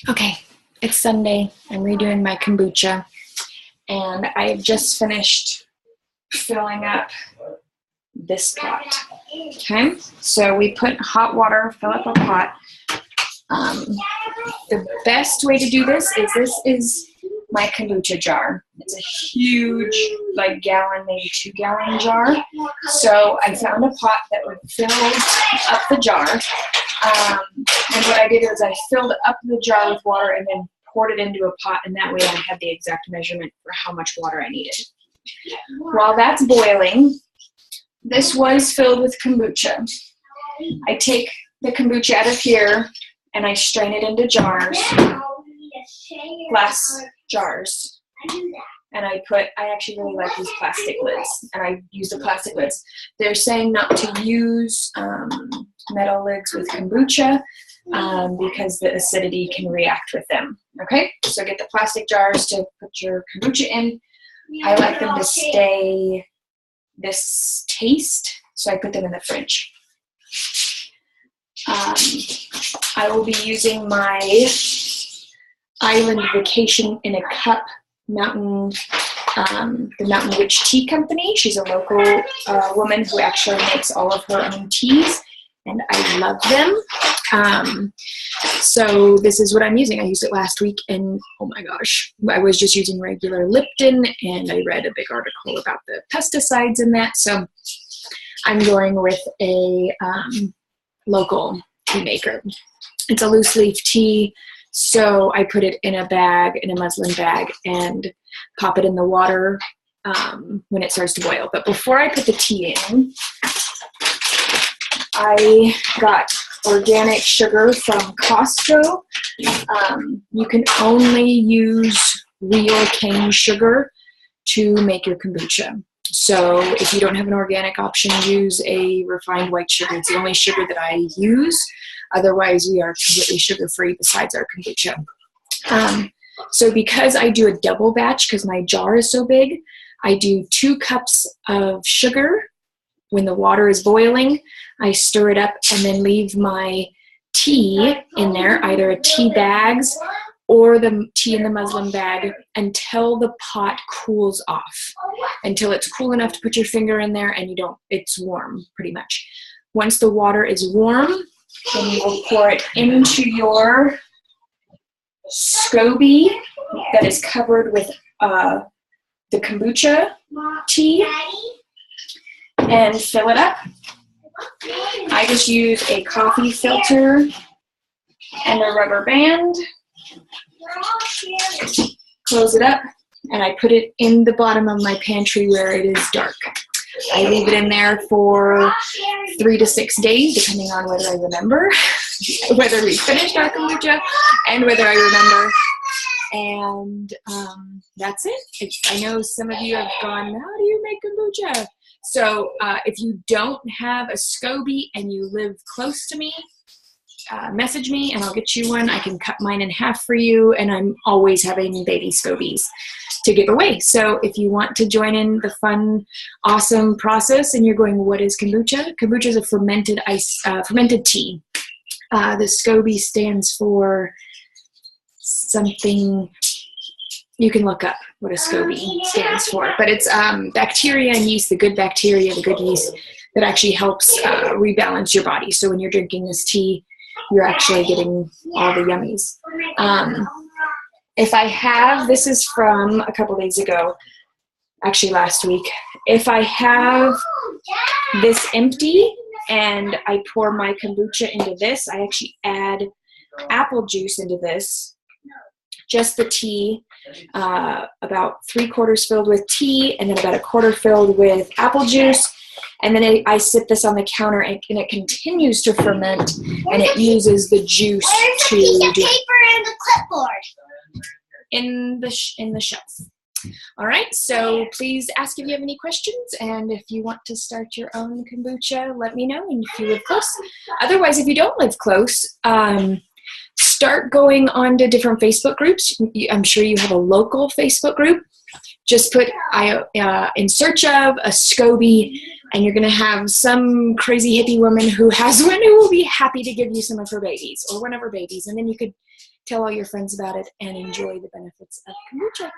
Okay, it's Sunday. I'm redoing my kombucha, and I just finished filling up this pot. Okay, so we put hot water, fill up a pot. The best way to do this is my kombucha jar. It's a huge, like gallon, maybe 2-gallon jar. So I found a pot that would fill up the jar. And what I did was I filled up the jar with water and then poured it into a pot, and that way I had the exact measurement for how much water I needed. While that's boiling, this was filled with kombucha. I take the kombucha out of here and I strain it into jars, glass jars. And I actually really like these plastic lids, and I use the plastic lids. They're saying not to use metal lids with kombucha because the acidity can react with them. Okay, so get the plastic jars to put your kombucha in. I like them to stay this taste, so I put them in the fridge. I will be using my Island Vacation in a Cup the Mountain Witch Tea Company. She's a local woman who actually makes all of her own teas, and I love them. So this is what I'm using. I used it last week, and oh my gosh, I was just using regular Lipton, and I read a big article about the pesticides in that, so I'm going with a local tea maker. It's a loose leaf tea. So I put it in a bag, in a muslin bag, and pop it in the water when it starts to boil. But before I put the tea in, I got organic sugar from Costco. You can only use real cane sugar to make your kombucha. So if you don't have an organic option, use a refined white sugar. It's the only sugar that I use. Otherwise, we are completely sugar-free besides our kombucha. So because I do a double batch, because my jar is so big, I do 2 cups of sugar. When the water is boiling, I stir it up and then leave my tea in there, either a tea bags or the tea in the muslin bag, until the pot cools off, until it's cool enough to put your finger in there and it's warm pretty much. Once the water is warm, then you will pour it into your SCOBY that is covered with the kombucha tea and fill it up. I just use a coffee filter and a rubber band. Close it up, and I put it in the bottom of my pantry where it is dark. I leave it in there for 3 to 6 days, depending on whether I remember, whether we finished our kombucha, and whether I remember. And that's it. I know some of you have gone, how do you make kombucha? So if you don't have a SCOBY and you live close to me, message me and I'll get you one. I can cut mine in half for you, and I'm always having baby SCOBYs to give away. So if you want to join in the fun, awesome process and you're going, what is kombucha? Kombucha is a fermented tea. The SCOBY stands for something. You can look up what a SCOBY stands for, but it's bacteria and yeast, the good bacteria, the good yeast that actually helps rebalance your body. So when you're drinking this tea, you're actually getting all the yummies. If I have, this is from a couple days ago, actually last week. If I have this empty and I pour my kombucha into this, I actually add apple juice into this, just the tea, about 3/4 filled with tea and then about 1/4 filled with apple juice. And then I sit this on the counter, and it continues to ferment, and it uses the juice to do paper and the clipboard in the shelf. All right, so please ask if you have any questions, and if you want to start your own kombucha, let me know, and if you live close. Otherwise, if you don't live close, start going on to different Facebook groups. I'm sure you have a local Facebook group. just put in search of a SCOBY, and you're going to have some crazy hippie woman who has one who will be happy to give you some of her babies or one of her babies. And then you could tell all your friends about it and enjoy the benefits of kombucha.